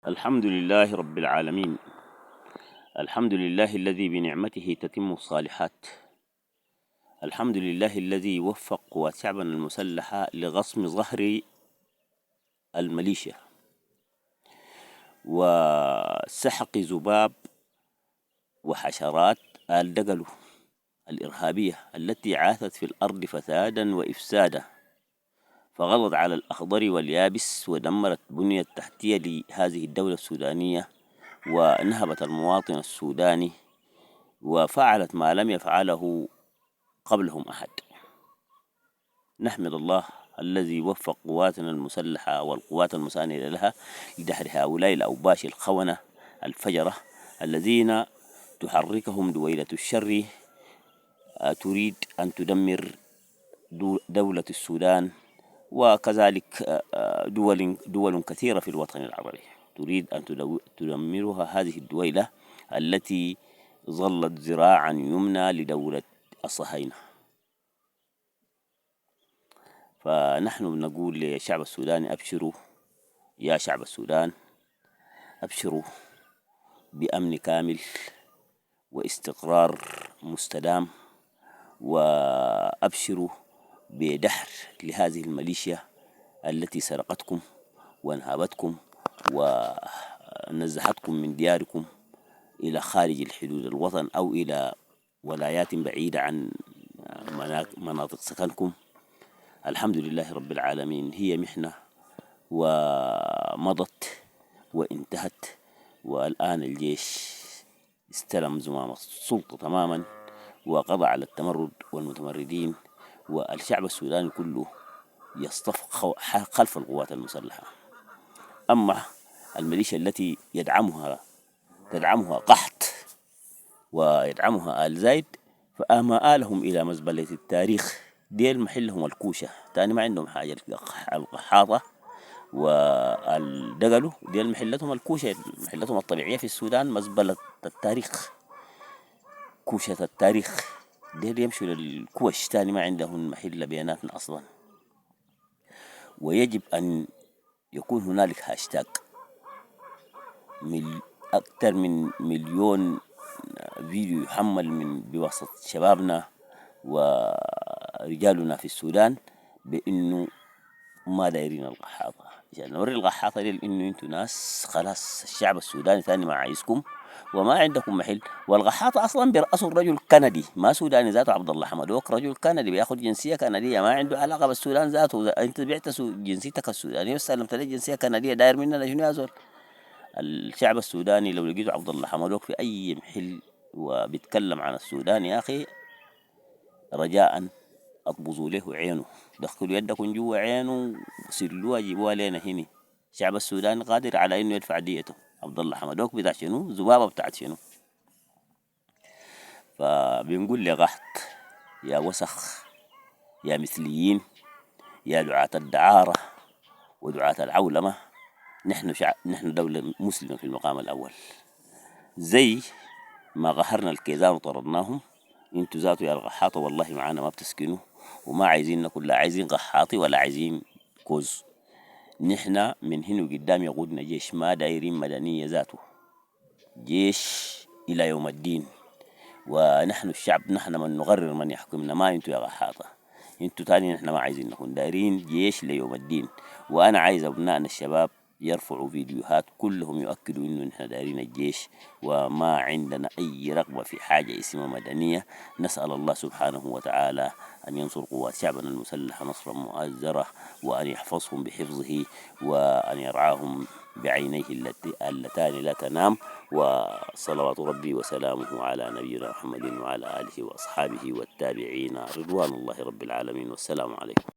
الحمد لله رب العالمين. الحمد لله الذي بنعمته تتم الصالحات. الحمد لله الذي وفق قوات شعبنا المسلحة لغصم ظهر الميليشيا وسحق ذباب وحشرات الدقل الإرهابية التي عاثت في الأرض فسادا وإفسادا، فغضت على الأخضر واليابس ودمرت بنية التحتية لهذه الدولة السودانية، ونهبت المواطن السوداني، وفعلت ما لم يفعله قبلهم أحد. نحمد الله الذي وفق قواتنا المسلحة والقوات المساندة لها لدحر هؤلاء الأوباش الخونة الفجرة الذين تحركهم دويلة الشر تريد أن تدمر دولة السودان، وكذلك دول كثيرة في الوطن العربي تريد أن تدمرها هذه الدويلة التي ظلت ذراعا يمنى لدولة الصهاينة. فنحن نقول للشعب السوداني: أبشروا يا شعب السودان، أبشروا بأمن كامل واستقرار مستدام، وأبشروا بدحر لهذه الميليشيا التي سرقتكم وانهابتكم ونزحتكم من دياركم إلى خارج الحدود الوطن أو إلى ولايات بعيدة عن مناطق سكنكم. الحمد لله رب العالمين، هي محنة ومضت وانتهت، والآن الجيش استلم زمام السلطة تماما وقضى على التمرد والمتمردين، والشعب السوداني كله يصطف خلف القوات المسلحة. أما الميليشيا التي تدعمها قحط ويدعمها آل زايد، فأما آلهم إلى مزبلة التاريخ. ديل محلهم الكوشة تاني، ما عندهم حاجة. القحاطة والدقلو ديل محلتهم الكوشة، محلتهم الطبيعية في السودان مزبلة التاريخ، كوشة التاريخ. ديل يمشوا للكوش تاني، ما عندهم محل بياناتنا أصلا. ويجب أن يكون هنالك هاشتاج أكثر من 1,000,000 فيديو يحمل بواسطة شبابنا ورجالنا في السودان بأنه ما دايرين القحاطة، عشان نوري القحاطة دي إنه انتوا ناس خلاص الشعب السوداني ثاني ما عايزكم وما عندكم محل. والقحاطة أصلا برأسه الرجل كندي، ما سوداني ذاته. عبد الله حمدوك رجل كندي بياخد جنسية كندية، ما عنده علاقة بالسودان ذاته. انت بعت جنسيتك السودانية واستلمت لي جنسية كندية، داير مننا شنو يا زول؟ الشعب السوداني لو لقيتوا عبد الله حمدوك في أي محل وبيتكلم عن السودان، يا أخي رجاء اطبزوا له عينه، دخلوا يدكم جوا عينه سلوها جيبوها لنا هنا. الشعب السوداني قادر على انه يدفع ديته. عبد الله حمدوك بتاع شنو؟ ذبابه بتاعت شنو؟ فبنقول لقحط: يا وسخ، يا مثليين، يا دعاة الدعارة ودعاة العولمة، نحن دولة مسلمة في المقام الأول. زي ما قهرنا الكيزان وطردناهم، انتوا ذاتوا يا القحاطة والله معانا ما بتسكنوا وما عايزيننا كلها، عايزين قحاطي ولا عايزين كوز. نحن من هنا قدام يقودنا جيش، ما دايرين مدنية ذاته، جيش إلى يوم الدين. ونحن الشعب، نحن من نقرر من يحكمنا، ما انتوا يا قحاطة. انتوا تاني نحن ما عايزين نكون دايرين جيش ليوم الدين. وأنا عايز أبنائنا الشباب يرفعوا فيديوهات كلهم يؤكدوا إنه نحن دايرين الجيش وما عندنا أي رغبة في حاجة اسمها مدنية. نسأل الله سبحانه وتعالى أن ينصر قوات شعبنا المسلحة نصرا مؤزرة، وأن يحفظهم بحفظه، وأن يرعاهم بعينيه اللتان لا تنام. وصلوات ربي وسلامه على نبينا محمد وعلى آله وأصحابه والتابعين، رضوان الله رب العالمين، والسلام عليكم.